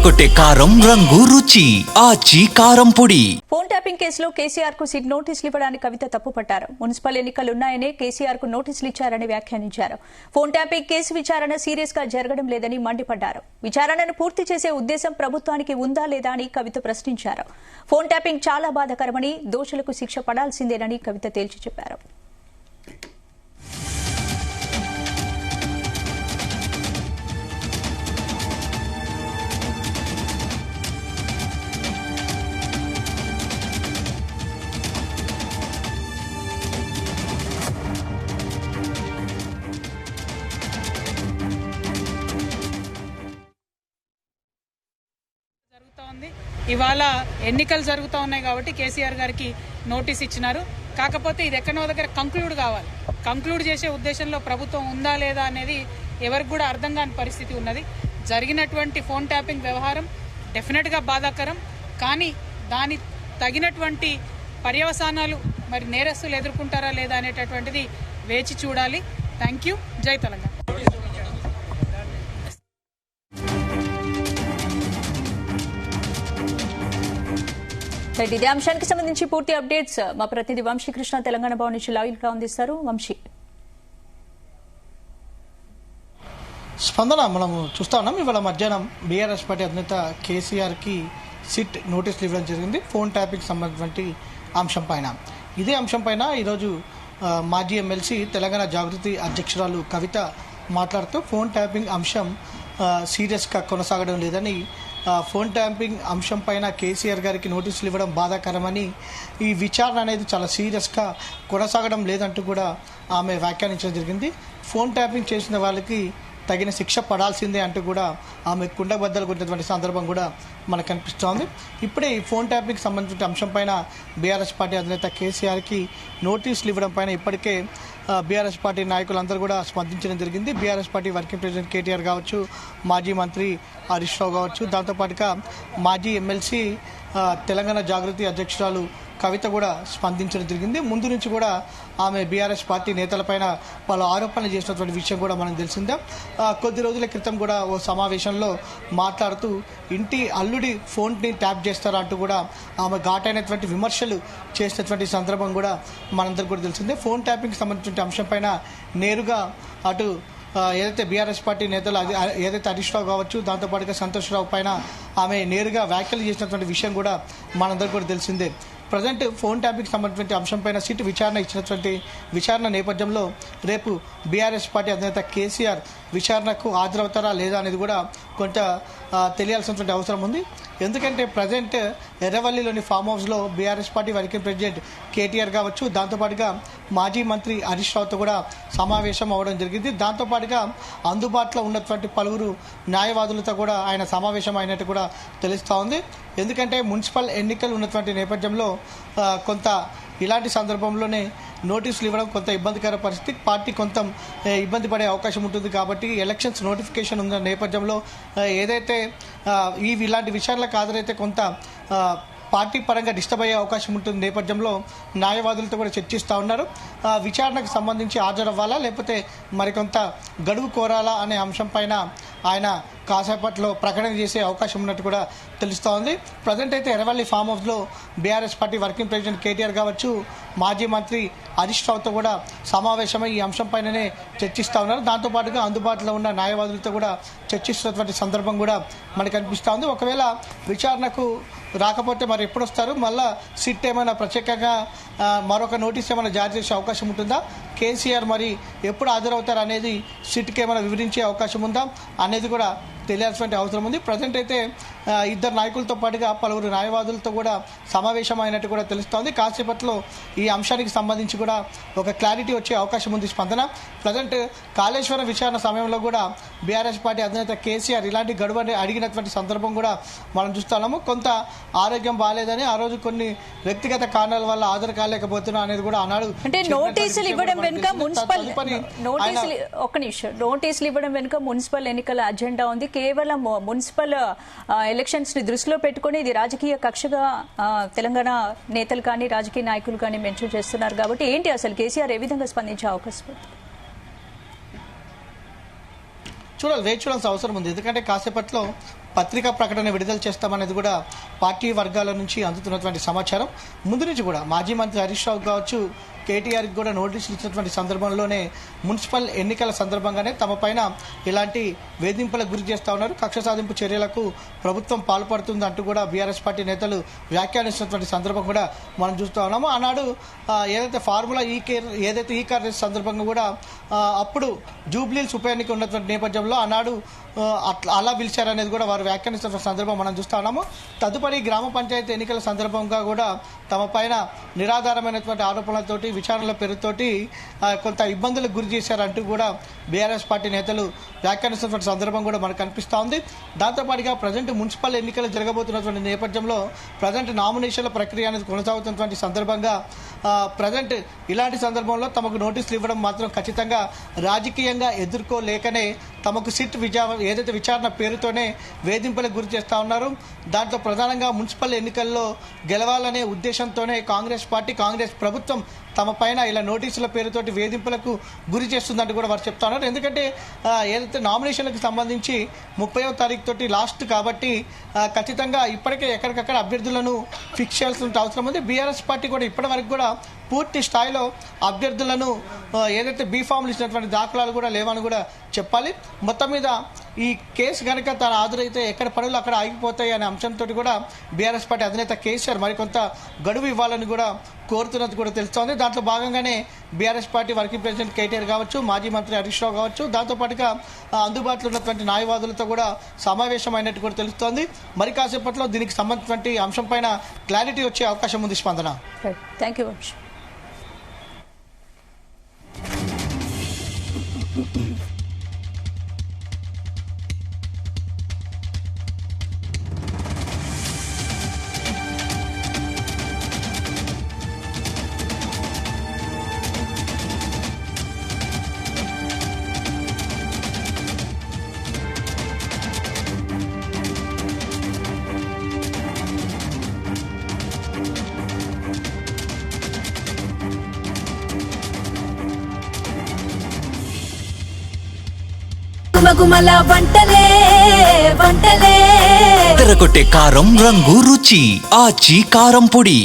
అదరగొట్టే కారం రంగు రుచి ఆచి కారం పొడి. ఫోన్ ట్యాపింగ్ కేసులో కేసీఆర్ కు సిట్ నోటీసులు ఇవ్వడానికి కవిత తప్పుపట్టారు. మున్సిపల్ ఎన్నికలున్నాయనే కేసీఆర్ కు నోటీసులు ఇచ్చారని వ్యాఖ్యానించారు. ఫోన్ ట్యాపింగ్ కేసు విచారణ సీరియస్ గా జరగడం లేదని మండిపడ్డారు. విచారణను పూర్తి చేసే ఉద్దేశం ప్రభుత్వానికి ఉందా లేదా అని కవిత ప్రశ్నించారు. ఫోన్ ట్యాపింగ్ చాలా బాధాకరమని, దోషులకు శిక్ష పడాల్సిందేనని కవిత తేల్చి చెప్పారు. ఇవాళ ఎన్నికలు జరుగుతూ ఉన్నాయి కాబట్టి కేసీఆర్ గారికి నోటీస్ ఇచ్చినారు. కాకపోతే ఇది ఎక్కడో దగ్గర కంక్లూడ్ కావాలి. కంక్లూడ్ చేసే ఉద్దేశంలో ప్రభుత్వం ఉందా లేదా అనేది ఎవరికి కూడా అర్థం కాని పరిస్థితి ఉన్నది. జరిగినటువంటి ఫోన్ ట్యాపింగ్ వ్యవహారం డెఫినెట్గా బాధాకరం. కానీ దాని తగినటువంటి పర్యవసానాలు మరి నేరస్తులు ఎదుర్కొంటారా లేదా అనేటటువంటిది వేచి చూడాలి. Thank you. జై తెలంగాణ. ఇదే అంశానికి సంబంధించి పూర్తి అప్డేట్స్ మా ప్రతినిధి వంశీకృష్ణ తెలంగాణ భవన్ నుంచి లైవ్ గా అందిస్తారు. వంశీ, స్పందన మనం చూస్తా ఉన్నాం. ఇవాళ మధ్యాహ్నం బీఆర్ఎస్ పార్టీ అధినేత కేసీఆర్ కి సిట్ నోటీసులు ఇవ్వడం జరిగింది ఫోన్ ట్యాపింగ్ సంబంధించిన అంశం పైన. ఇదే అంశం పైన ఈరోజు మాజీ ఎమ్మెల్సీ తెలంగాణ జాగృతి అధ్యక్షురాలు కవిత మాట్లాడుతూ ఫోన్ ట్యాపింగ్ అంశం సీరియస్గా కొనసాగడం లేదని, ఫోన్ ట్యాంపింగ్ అంశం పైన కేసీఆర్ గారికి నోటీసులు ఇవ్వడం బాధాకరమని, ఈ విచారణ అనేది చాలా సీరియస్గా కొనసాగడం లేదంటూ కూడా ఆమె వ్యాఖ్యానించడం జరిగింది. ఫోన్ ట్యాపింగ్ చేసిన వాళ్ళకి తగిన శిక్ష పడాల్సిందే అంటూ కూడా ఆమె కుండబద్దలు కొట్టినటువంటి సందర్భం కూడా మనకు కనిపిస్తోంది. ఇప్పుడే ఈ ఫోన్ ట్యాపింగ్కి సంబంధించిన అంశం పైన బీఆర్ఎస్ పార్టీ అధినేత కేసీఆర్కి నోటీసులు ఇవ్వడం పైన ఇప్పటికే బీఆర్ఎస్ పార్టీ నాయకులందరూ కూడా స్పందించడం జరిగింది. BRS party working president KTR కావచ్చు, మాజీ మంత్రి హరీష్ రావు కావచ్చు, దాంతోపాటుగా మాజీ ఎమ్మెల్సీ తెలంగాణ జాగృతి అధ్యక్షురాలు కవిత కూడా స్పందించడం జరిగింది. ముందు నుంచి కూడా ఆమె బీఆర్ఎస్ పార్టీ నేతలపైన పలు ఆరోపణలు చేసినటువంటి విషయం కూడా మనం తెలిసిందే. కొద్ది రోజుల క్రితం కూడా ఓ సమావేశంలో మాట్లాడుతూ ఇంటి అల్లుడి ఫోన్ని ట్యాప్ చేస్తారా అంటూ కూడా ఆమె ఘాటైనటువంటి విమర్శలు చేసినటువంటి సందర్భం కూడా మనందరికీ కూడా తెలిసిందే. ఫోన్ ట్యాపింగ్కి సంబంధించిన అంశం పైన నేరుగా అటు ఏదైతే బీఆర్ఎస్ పార్టీ నేతలు ఏదైతే హరీష్ రావు కావచ్చు, దాంతోపాటుగా సంతోష్ రావు పైన ఆమె నేరుగా వ్యాఖ్యలు చేసినటువంటి విషయం కూడా మనందరికీ కూడా తెలిసిందే. ప్రజెంట్ ఫోన్ ట్యాపింగ్కి సంబంధించిన అంశంపైన సిట్ విచారణ ఇచ్చినటువంటి విచారణ నేపథ్యంలో రేపు బీఆర్ఎస్ పార్టీ అధినేత కేసీఆర్ విచారణకు హాజరవుతారా లేదా అనేది కూడా కొంత తెలియాల్సినటువంటి అవసరం ఉంది. ఎందుకంటే ప్రజెంట్ ఎర్రవల్లిలోని ఫామ్ హౌస్లో BRS party working president KTR కావచ్చు, దాంతోపాటుగా మాజీ మంత్రి హరీష్ రావుతో కూడా సమావేశం అవ్వడం జరిగింది. దాంతోపాటుగా అందుబాటులో ఉన్నటువంటి పలువురు న్యాయవాదులతో కూడా ఆయన సమావేశం అయినట్టు కూడా తెలుస్తూ ఉంది. ఎందుకంటే మున్సిపల్ ఎన్నికలు ఉన్నటువంటి నేపథ్యంలో కొంత ఇలాంటి సందర్భంలోనే నోటీసులు ఇవ్వడం కొంత ఇబ్బందికర పరిస్థితి, పార్టీ కొంత ఇబ్బంది పడే అవకాశం ఉంటుంది. కాబట్టి ఎలక్షన్స్ నోటిఫికేషన్ ఉన్న నేపథ్యంలో ఏదైతే ఇలాంటి విషయాలకు హాజరైతే కొంత పార్టీ పరంగా డిస్టర్బ్ అయ్యే అవకాశం ఉంటుంది నేపథ్యంలో న్యాయవాదులతో కూడా చర్చిస్తూ ఉన్నారు. విచారణకు సంబంధించి హాజరవ్వాలా లేకపోతే మరికొంత గడువు కోరాలా అనే అంశం పైన ఆయన కాసేపట్లో ప్రకటన చేసే అవకాశం ఉన్నట్టు కూడా తెలుస్తూ ఉంది. ప్రజెంట్ అయితే ఎర్రవల్లి ఫామ్ హౌస్లో BRS party working president KTR కావచ్చు, మాజీ మంత్రి హరీష్ రావుతో కూడా సమావేశమై ఈ అంశం పైననే చర్చిస్తూ ఉన్నారు. దాంతోపాటుగా అందుబాటులో ఉన్న న్యాయవాదులతో కూడా చర్చిస్తున్నటువంటి సందర్భం కూడా మనకు కనిపిస్తూ ఉంది. ఒకవేళ విచారణకు రాకపోతే మరి ఎప్పుడు వస్తారు, మళ్ళా సిట్ ఏమైనా ప్రత్యేకంగా మరొక నోటీస్ ఏమైనా జారీ చేసే అవకాశం ఉంటుందా, కేసీఆర్ మరి ఎప్పుడు హాజరవుతారు అనేది సిట్కి ఏమైనా వివరించే అవకాశం ఉందా అనేది కూడా తెలియాల్సిన అవసరం ఉంది. ప్రజెంట్ అయితే ఇద్దరు నాయకులతో పాటుగా పలువురు న్యాయవాదులతో కూడా సమావేశం అయినట్టు కూడా తెలుస్తోంది. కాసేపట్లో ఈ అంశానికి సంబంధించి కూడా ఒక క్లారిటీ వచ్చే అవకాశం ఉంది. స్పందన ప్రజెంట్ కాళేశ్వరం విచారణ సమయంలో కూడా బీఆర్ఎస్ పార్టీ అధినేత కేసీఆర్ ఇలాంటి గడువు అడిగినటువంటి సందర్భం కూడా మనం చూస్తున్నాము. కొంత ఆరోగ్యం బాగాలేదని ఆ రోజు కొన్ని వ్యక్తిగత కారణాల వల్ల హాజరు కాలేకపోతున్నా అనేది కూడా అన్నాడు. అంటే నోటీసులు ఇవ్వడం వెనుక మున్సిపల్ నోటీసులు ఇవ్వడం వెనుక మున్సిపల్ ఎన్నికల అజెండా ఉంది. కేవలం మున్సిపల్ ఎలక్షన్స్ ని దృష్టిలో పెట్టుకుని ఇది రాజకీయ కక్షగా తెలంగాణ నేతలు కానీ రాజకీయ నాయకులు కానీ మెన్షన్ చేస్తున్నారు. కాబట్టి ఏంటి అసలు కేసీఆర్ ఏ విధంగా స్పందించే అవకాశం ఉంది? వేచి చూడాల్సిన అవసరం ఉంది. ఎందుకంటే కాసేపట్లో పత్రికా ప్రకటన విడుదల చేస్తామనేది కూడా పార్టీ వర్గాల నుంచి అందుతున్నటువంటి సమాచారం. ముందు నుంచి కూడా మాజీ మంత్రి హరీష్ రావు కావచ్చు, కేటీఆర్కి కూడా నోటీసులు ఇచ్చినటువంటి సందర్భంలోనే మున్సిపల్ ఎన్నికల సందర్భంగానే తమ పైన ఇలాంటి వేధింపులకు గురి చేస్తూ ఉన్నారు, కక్ష సాధింపు చర్యలకు ప్రభుత్వం పాల్పడుతుంది అంటూ కూడా బీఆర్ఎస్ పార్టీ నేతలు వ్యాఖ్యానిస్తున్నటువంటి సందర్భం కూడా మనం చూస్తూ ఉన్నాము. ఆనాడు ఏదైతే ఫార్ములా ఏదైతే ఈ కార్ రేస్ సందర్భంగా కూడా అప్పుడు జూబ్లీహిల్స్ ఉప ఎన్నిక ఉన్నటువంటి నేపథ్యంలో ఆనాడు అలా పిలిచారనేది కూడా వారు వ్యాఖ్యానిస్తున్న సందర్భం మనం చూస్తూ ఉన్నాము. తదుపరి గ్రామ పంచాయతీ ఎన్నికల సందర్భంగా కూడా తమ పైన నిరాధారమైనటువంటి ఆరోపణలతోటి విచారణల పేరుతోటి కొంత ఇబ్బందులకు గురి చేశారంటూ కూడా బీఆర్ఎస్ పార్టీ నేతలు వ్యాఖ్యానిస్తున్న సందర్భం కూడా మనకు కనిపిస్తూ ఉంది. దాంతోపాటుగా ప్రజెంట్ మున్సిపల్ ఎన్నికలు జరగబోతున్నటువంటి నేపథ్యంలో ప్రజెంట్ నామినేషన్ల ప్రక్రియ అనేది కొనసాగుతున్నటువంటి సందర్భంగా ప్రజెంట్ ఇలాంటి సందర్భంలో తమకు నోటీసులు ఇవ్వడం మాత్రం ఖచ్చితంగా రాజకీయంగా ఎదుర్కోలేకనే తమకు సిట్ ఏదైతే విచారణ పేరుతోనే వేధింపులకు గురి చేస్తూ ఉన్నారు. దాంట్లో ప్రధానంగా మున్సిపల్ ఎన్నికల్లో గెలవాలనే ఉద్దేశంతోనే కాంగ్రెస్ పార్టీ, కాంగ్రెస్ ప్రభుత్వం తమ పైన ఇలా నోటీసుల పేరుతోటి వేధింపులకు గురి చేస్తుందంటూ కూడా వారు చెప్తా ఉన్నారు. ఎందుకంటే ఏదైతే నామినేషన్లకు సంబంధించి 30వ తారీఖు తోటి లాస్ట్ కాబట్టి ఖచ్చితంగా ఇప్పటికే ఎక్కడికక్కడ అభ్యర్థులను ఫిక్స్ చేయాల్సిన అవసరం ఉంది. బీఆర్ఎస్ పార్టీ కూడా ఇప్పటి వరకు కూడా పూర్తి స్థాయిలో అభ్యర్థులను ఏదైతే బీఫామ్లు ఇచ్చినటువంటి దాఖలాలు కూడా లేవని కూడా చెప్పాలి. మొత్తం మీద ఈ కేసు కనుక తన హాజరైతే ఎక్కడ పనులు అక్కడ ఆగిపోతాయి అనే అంశంతో కూడా బీఆర్ఎస్ పార్టీ అధినేత కేసీఆర్ మరికొంత గడువు ఇవ్వాలని కూడా కోరుతున్నది కూడా తెలుస్తోంది. దాంట్లో భాగంగానే BRS party working president KTR కావచ్చు, మాజీ మంత్రి హరీష్ రావు కావచ్చు, దాంతోపాటుగా అందుబాటులో ఉన్నటువంటి న్యాయవాదులతో కూడా సమావేశం అయినట్టు కూడా తెలుస్తోంది. మరి కాసేపట్లో దీనికి సంబంధించినటువంటి అంశం పైన క్లారిటీ వచ్చే అవకాశం ఉంది. స్పందన. Thank you. గుమగుమల వంటలే వంటలే తెరకొట్టే కారం రంగు రుచి ఆచి కారం పొడి.